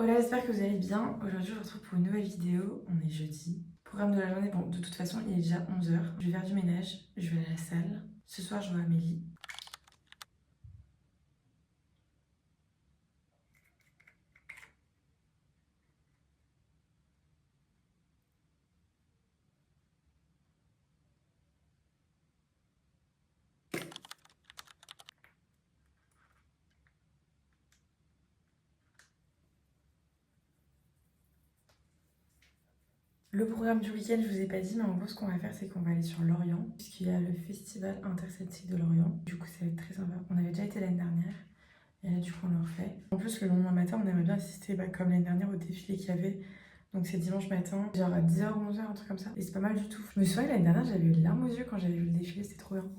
Hola, j'espère que vous allez bien. Aujourd'hui, je vous retrouve pour une nouvelle vidéo. On est jeudi. Programme de la journée, bon, de toute façon, il est déjà 11 h. Je vais faire du ménage, je vais à la salle. Ce soir, je vois Amélie. Le programme du week-end, je vous ai pas dit, mais en gros, ce qu'on va faire, c'est qu'on va aller sur Lorient, puisqu'il y a le festival interceltique de Lorient. Du coup, ça va être très sympa. On avait déjà été l'année dernière, et là, du coup, on le refait. En plus, le lendemain matin, on aimerait bien assister, comme l'année dernière, au défilé qu'il y avait. Donc, c'est dimanche matin, genre à 10 h, 11 h, un truc comme ça. Et c'est pas mal du tout. Je me souviens, l'année dernière, j'avais eu les larmes aux yeux quand j'avais vu le défilé, c'était trop bien.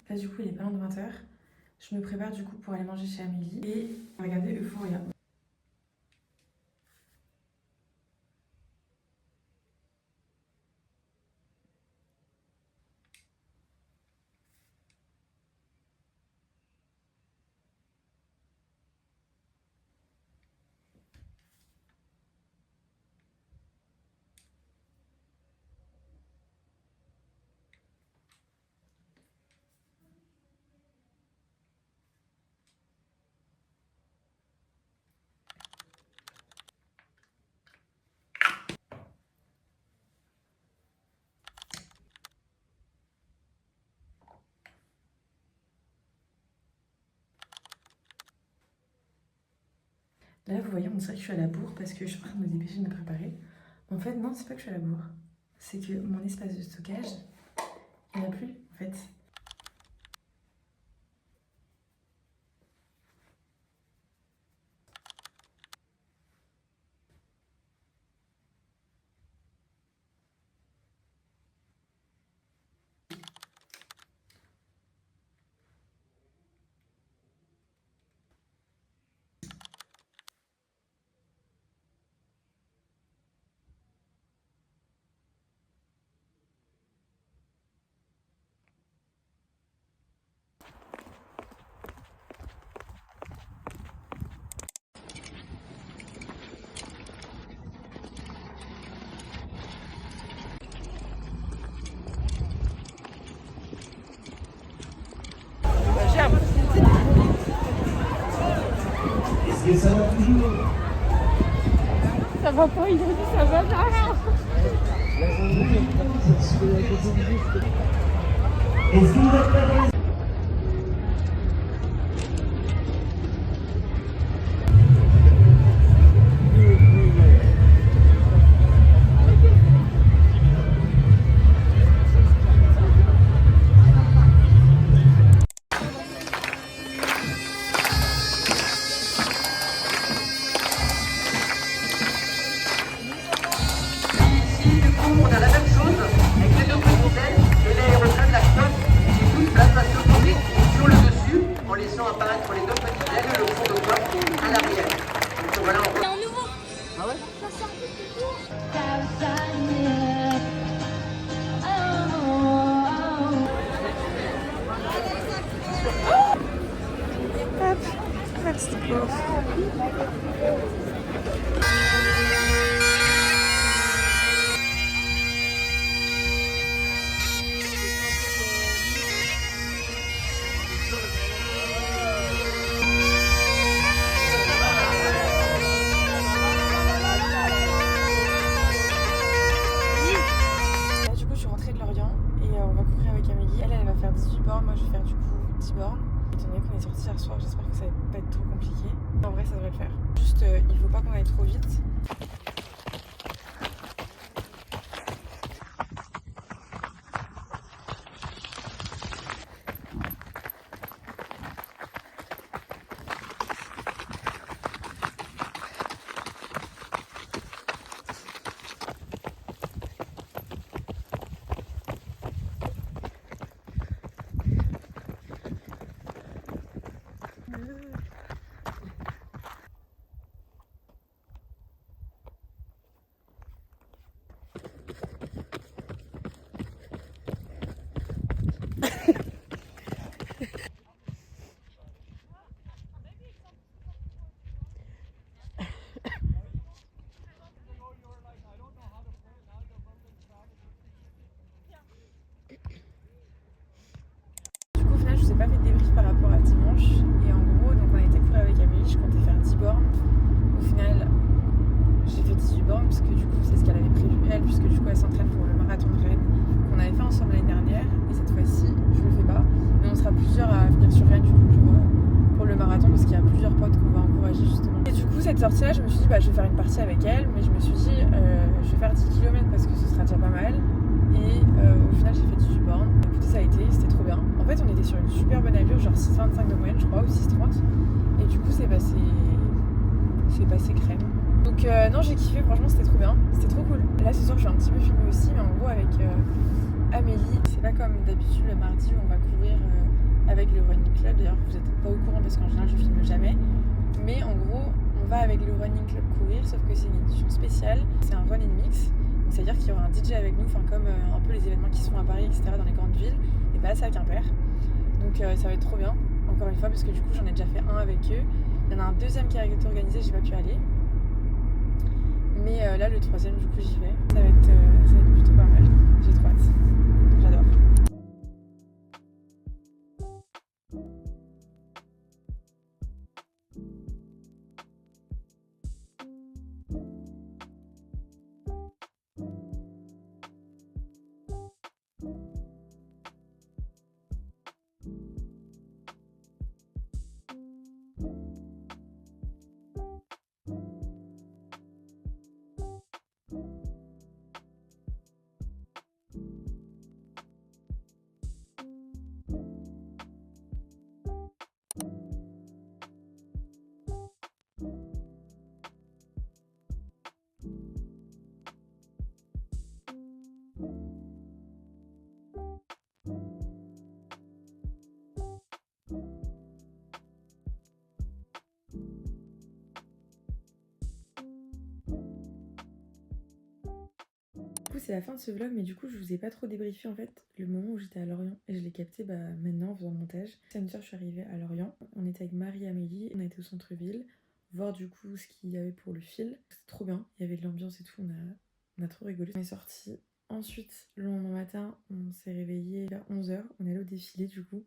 Là, du coup, il est pas loin de 20 h. Je me prépare du coup pour aller manger chez Amélie et regarder Euphoria. Là, vous voyez, on dirait que je suis à la bourre parce que je suis en train de me dépêcher de me préparer. En fait, non, c'est pas que je suis à la bourre. C'est que mon espace de stockage, il n'y en a plus, en fait. Et ça va toujours. Ça va pas, il a dit ça va pas. Est-ce que vous êtes prêts? Ici, du coup, on a la même chose avec les deux petites ailes et l'aéroclub, la coque qui toute place va se poser sur le dessus en laissant apparaître les deux petites ailes et le fond de coque à l'arrière. Donc voilà, on En nouveau. Ah ouais. Ça sort un peu plus court. Merci beaucoup. Là, du coup, je suis rentrée de Lorient et on va courir avec Amélie. Elle va faire 18 bornes, moi je vais faire du coup 10 bornes. Étant donné qu'on est sorti hier soir, j'espère que ça va pas être trop compliqué. En vrai, ça devrait le faire. Juste, il faut pas qu'on aille trop vite. Du coup, au final, je vous ai pas fait de débrief par rapport à dimanche. Et en gros, donc on a été courir avec Amélie, je comptais faire 10 bornes. Au final, j'ai fait 18 bornes parce que du coup, c'est ce qu'elle avait prévu elle, puisque du coup, elle s'entraîne pour le marathon de Rennes qu'on avait fait ensemble l'année dernière. Et cette fois-ci, je le fais pas. Mais on sera plusieurs à venir sur Rennes du coup pour le marathon parce qu'il y a plusieurs potes qu'on va encourager justement. Et du coup, cette sortie-là, je me suis dit, bah, je vais faire une partie avec elle. Mais je me suis dit, je vais faire 10 km parce que ce sera déjà pas mal. Et au final, j'ai fait 18 bornes. Écoutez, ça a été, c'était trop bien. En fait, on était sur une super bonne allure, genre 6,25 de moyenne, je crois, ou 6,30. Et du coup, c'est passé crème. Donc, non, j'ai kiffé, franchement, c'était trop bien. C'était trop cool. Là, ce soir, je suis un petit peu filmée aussi, mais en gros, avec Amélie, c'est pas comme d'habitude le mardi où on va courir avec le Running Club. D'ailleurs, vous êtes pas au courant parce qu'en général, je filme jamais. Mais en gros, on va avec le Running Club courir, sauf que c'est une édition spéciale. C'est un running mix. C'est-à-dire qu'il y aura un DJ avec nous, enfin comme un peu les événements qui se font à Paris, etc. dans les grandes villes, et bah c'est à Quimper. Donc ça va être trop bien, encore une fois, parce que du coup j'en ai déjà fait un avec eux. Il y en a un deuxième qui a été organisé, j'ai pas pu aller. Mais là le troisième, du coup j'y vais. Ça va être plutôt pas mal. J'ai trop hâte. J'adore. Du coup, c'est la fin de ce vlog, mais du coup, je vous ai pas trop débriefé en fait le moment où j'étais à Lorient et je l'ai capté maintenant en faisant le montage. Samedi soir, je suis arrivée à Lorient. On était avec Marie et Amélie, on a été au centre-ville voir du coup ce qu'il y avait pour le fil. C'était trop bien, il y avait de l'ambiance et tout, on a trop rigolé. On est sortis. Ensuite, le lendemain matin, on s'est réveillé vers 11h. On est allé au défilé du coup.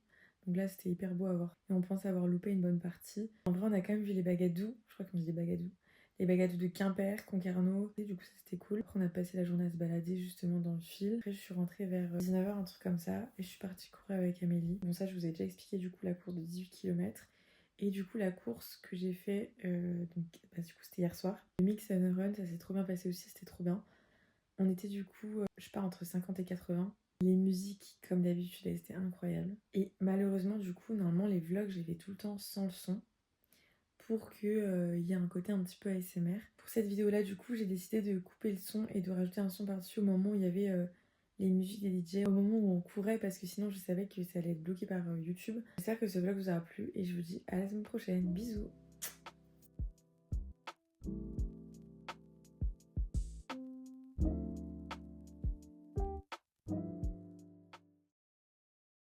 Donc là, c'était hyper beau à voir. Et on pense avoir loupé une bonne partie. En vrai, on a quand même vu les Bagadous. Je crois qu'on dit Bagadous. Les Bagadous de Quimper, Concarneau. Et du coup, ça c'était cool. Après, on a passé la journée à se balader justement dans le fil. Après, je suis rentrée vers 19h, un truc comme ça. Et je suis partie courir avec Amélie. Bon, ça, je vous ai déjà expliqué du coup la course de 18 km. Et du coup, la course que j'ai fait, du coup, c'était hier soir. Le mix and run, ça s'est trop bien passé aussi, c'était trop bien. On était du coup, je pars entre 50 et 80. Les musiques, comme d'habitude, elles étaient incroyables. Et malheureusement, du coup, normalement, les vlogs, je les fais tout le temps sans le son pour qu'il y ait un côté un petit peu ASMR. Pour cette vidéo-là, du coup, j'ai décidé de couper le son et de rajouter un son par-dessus au moment où il y avait les musiques des DJ, au moment où on courait, parce que sinon, je savais que ça allait être bloqué par YouTube. J'espère que ce vlog vous aura plu et je vous dis à la semaine prochaine. Bisous!